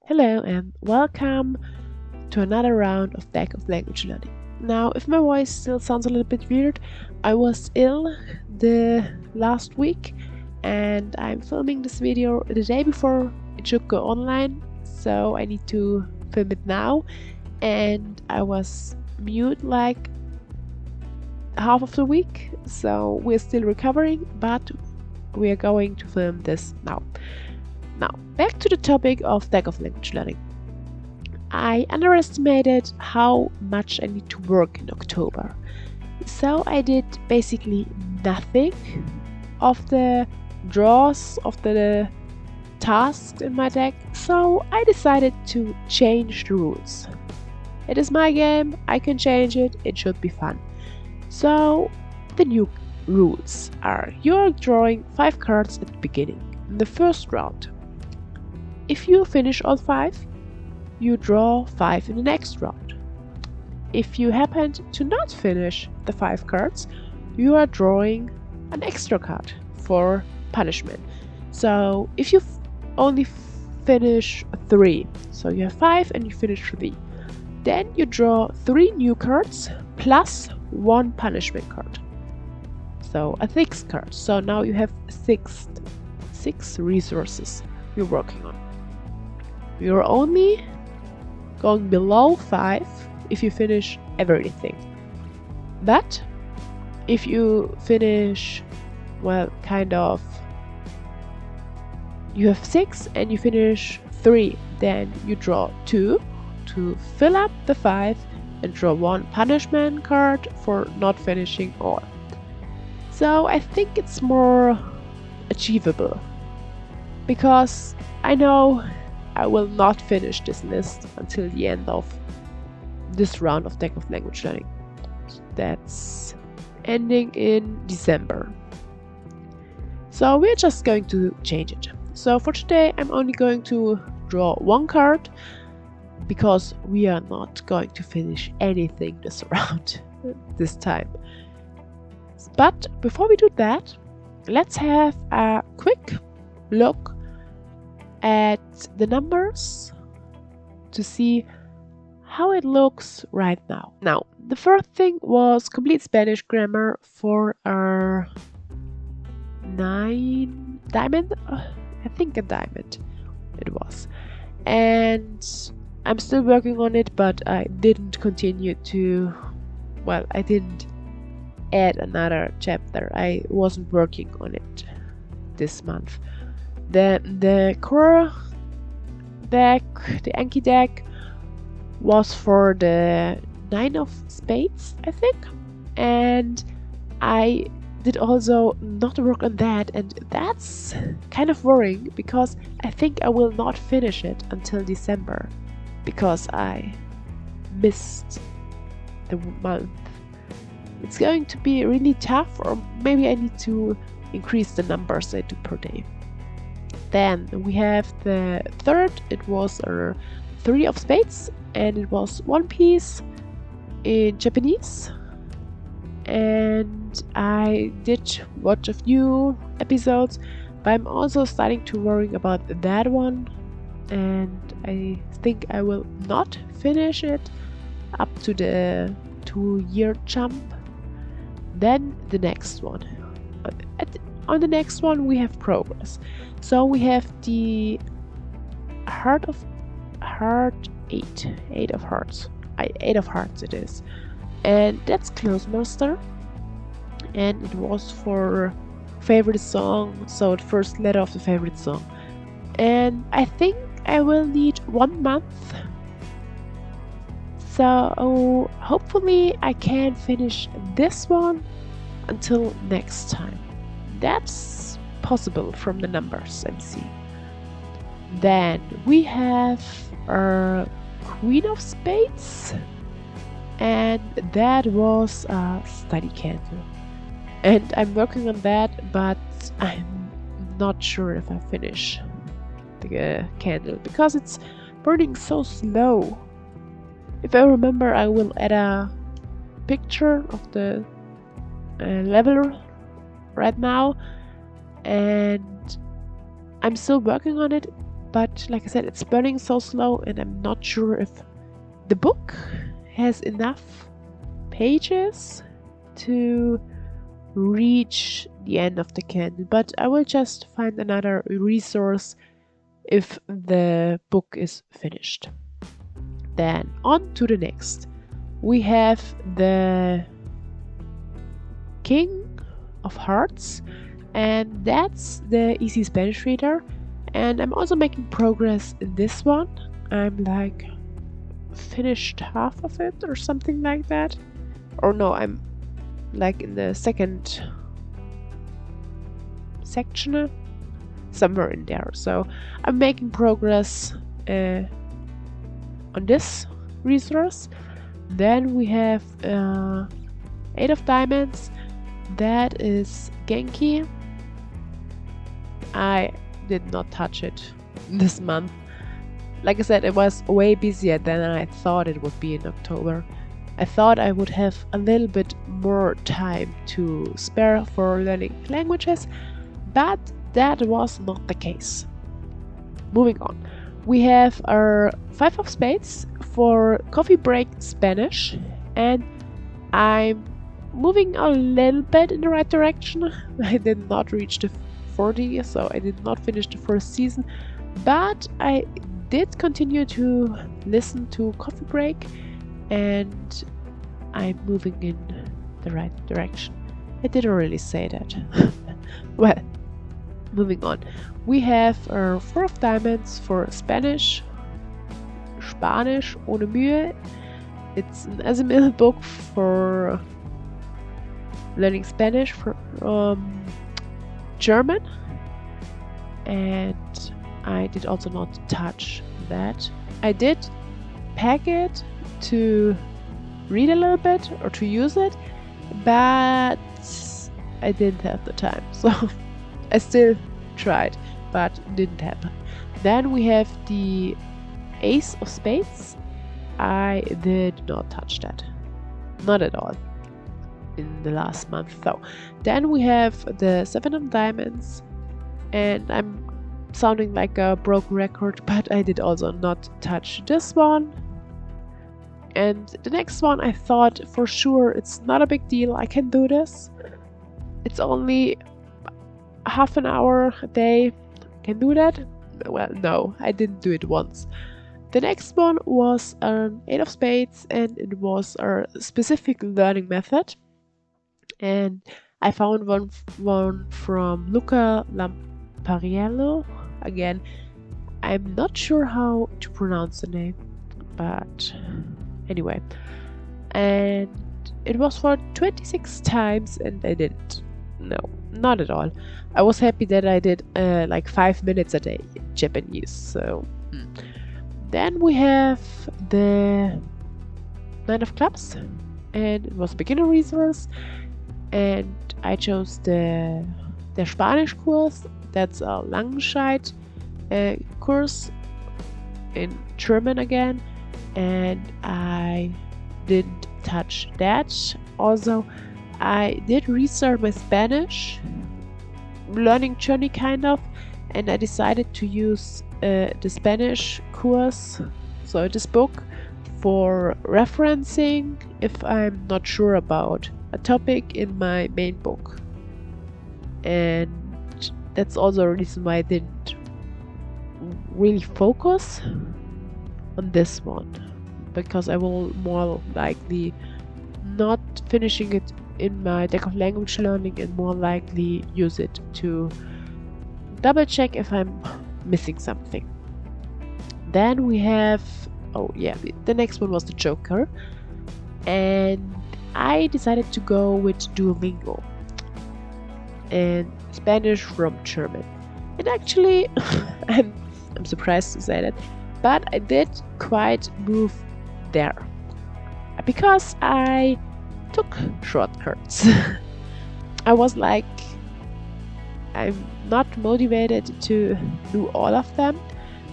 Hello and welcome to another round of Deck of Language Learning. Now, if my voice still sounds a little bit weird, I was ill the last week and I'm filming this video the day before it should go online, so I need to film it now. And I was mute like half of the week, so we're still recovering, but we are going to film this now. Now, back to the topic of Deck of Language Learning. I underestimated how much I need to work in October. So I did basically nothing of the draws of the tasks in my deck, so I decided to change the rules. It is my game, I can change it, it should be fun. So the new rules are: you're drawing 5 cards at the beginning, in the first round. If you finish all 5, you draw 5 in the next round. If you happen to not finish the 5 cards, you are drawing an extra card for punishment. So if you only finish 3, so you have 5 and you finish 3, then you draw 3 new cards plus 1 punishment card. So a 6 card. So now you have 6 resources you're working on. You're only going below 5 if you finish everything. But if you finish, well, you have 6 and you finish 3, then you draw 2 to fill up the 5 and draw 1 punishment card for not finishing all. So I think it's more achievable, because I know I will not finish this list until the end of this round of Deck of Language Learning. That's ending in December. So we're just going to change it. So for today I'm only going to draw 1 card, because we are not going to finish anything this round this time. But before we do that, let's have a quick look at the numbers to see how it looks right now. Now, the first thing was complete Spanish grammar for our 9 diamond. I think a diamond it was. And I'm still working on it, but I didn't continue to, well, I didn't add another chapter. I wasn't working on it this month. Then the core deck, the Anki deck, was for the 9 of spades, I think. And I did also not work on that, and that's kind of worrying, because I think I will not finish it until December, because I missed the month. It's going to be really tough, or maybe I need to increase the numbers I do per day. Then we have the third. It was a 3 of spades, and it was 1 piece in Japanese. And I did watch a few episodes, but I'm also starting to worry about that one, and I think I will not finish it up to the 2-year jump. Then the next one. On the next one we have progress. So we have the heart 8 of hearts. 8 of hearts it is. And that's Close Master. And it was for favorite song, so the first letter of the favorite song. And I think I will need 1 month. So hopefully I can finish this one until next time. That's possible from the numbers I'm seeing. Then we have our Queen of Spades, and that was a study candle. And I'm working on that, but I'm not sure if I finish the candle, because it's burning so slow. If I remember, I will add a picture of the level right now, and I'm still working on it, but like I said, it's burning so slow, and I'm not sure if the book has enough pages to reach the end of the canon. But I will just find another resource if the book is finished. Then on to the next. We have the King of Hearts, and that's the easy Spanish reader. And I'm also making progress in this one. I'm like finished half of it or something like that. Or no, I'm like in the second section, somewhere in there. So I'm making progress on this resource. Then we have 8 of Diamonds. That is Genki. I did not touch it this month. Like I said, it was way busier than I thought it would be in October. I thought I would have a little bit more time to spare for learning languages, but that was not the case. Moving on. We have our 5 of Spades for Coffee Break Spanish, and I'm moving a little bit in the right direction. I did not reach the 40, so I did not finish the first season, but I did continue to listen to Coffee Break, and I'm moving in the right direction. I didn't really say that. Well, moving on. We have our 4 of Diamonds for Spanish ohne Mühe. It's an SML book for learning Spanish from German, and I did also not touch that. I did pack it to read a little bit or to use it, but I didn't have the time, so I still tried, but it didn't happen. Then we have the Ace of Spades. I did not touch that, not at all, in the last month though. Then we have the 7 of Diamonds, and I'm sounding like a broken record, but I did also not touch this one. And the next one, I thought for sure it's not a big deal, I can do this. It's only half an hour a day, I can do that. Well, no, I didn't do it once. The next one was an 8 of Spades, and it was our specific learning method. And I found one from Luca Lampariello. Again, I'm not sure how to pronounce the name, but anyway. And it was for 26 times, and I didn't. No, not at all. I was happy that I did like 5 minutes a day in Japanese. So then we have the 9 of Clubs, and it was a beginner resource, and I chose der Spanisch-Kurs. That's a Langenscheid course in German again, and I didn't touch that. Also, I did restart my Spanish learning journey kind of, and I decided to use the Spanish course, so this book, for referencing if I'm not sure about a topic in my main book. And that's also a reason why I didn't really focus on this one, because I will more likely not finishing it in my Deck of Language Learning and more likely use it to double check if I'm missing something. Then we have, oh yeah, the next one was the Joker, and I decided to go with Duolingo and Spanish from German. And actually, I'm surprised to say that, but I did quite move there because I took shortcuts. I was like, I'm not motivated to do all of them,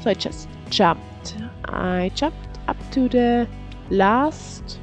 so I just jumped. I jumped up to the last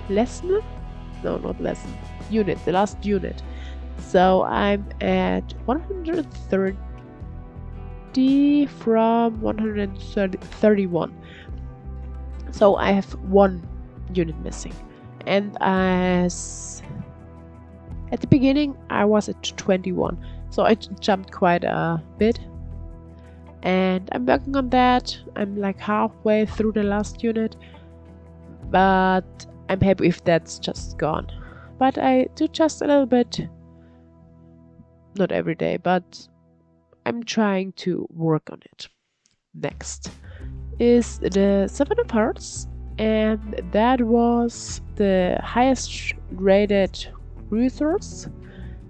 lesson? No, not lesson. Unit, the last unit. So I'm at 130 150 from 131. So I have 1 unit missing. And as at the beginning I was at 21. So I jumped quite a bit. And I'm working on that. I'm like halfway through the last unit. But I'm happy if that's just gone. But I do just a little bit. Not every day, but I'm trying to work on it. Next is the 7 of Hearts, and that was the highest rated resource,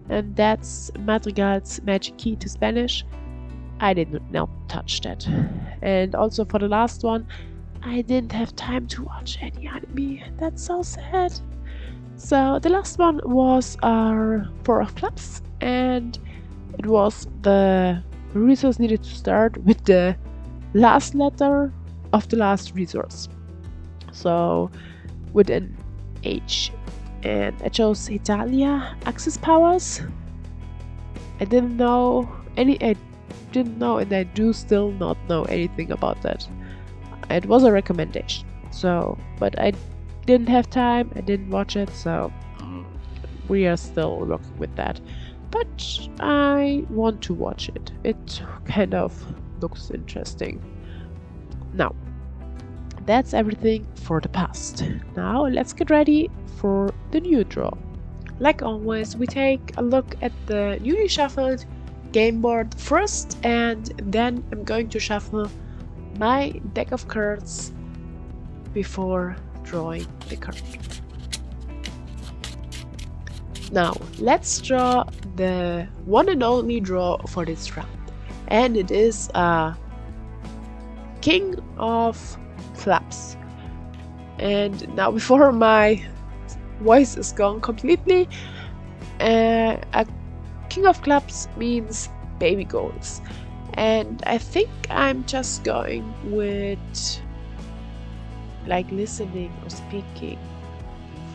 and that's Madrigal's Magic Key to Spanish. I did not touch that. And also for the last one, I didn't have time to watch any anime. That's so sad. So the last one was our 4 of Clubs, and it was the resource needed to start with the last letter of the last resource. So with an H. And I chose Italia Access Powers. I didn't know, and I do still not know anything about that. It was a recommendation. So, but I didn't have time, I didn't watch it, so we are still working with that. But I want to watch it. It kind of looks interesting. Now, that's everything for the past. Now let's get ready for the new draw. Like always, we take a look at the newly shuffled game board first, and then I'm going to shuffle my deck of cards before drawing the card. Now, let's draw the one and only draw for this round. And it is a King of Clubs. And now, before my voice is gone completely, a King of Clubs means baby goals. And I think I'm just going with like listening or speaking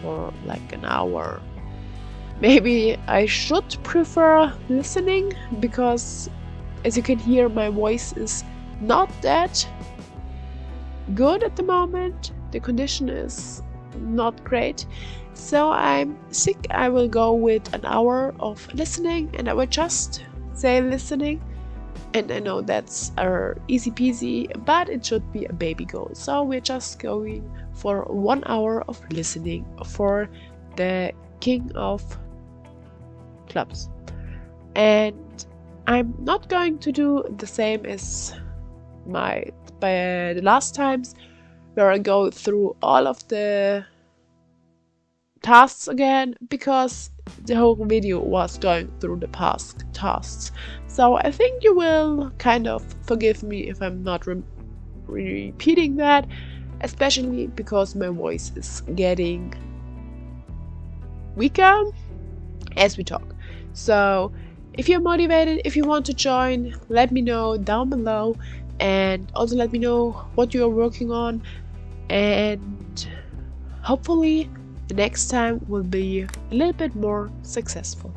for like an hour. Maybe I should prefer listening, because as you can hear, my voice is not that good at the moment. The condition is not great. So I'm sick. I will go with an hour of listening, and I will just say listening. And I know that's easy peasy, but it should be a baby goal. So we're just going for 1 hour of listening for the King of Clubs. And I'm not going to do the same as by the last times, where I go through all of the tasks again, because the whole video was going through the past tasks. So I think you will kind of forgive me if I'm not repeating that, especially because my voice is getting weaker as we talk. So if you're motivated, if you want to join, let me know down below, and also let me know what you're working on, and hopefully the next time will be a little bit more successful.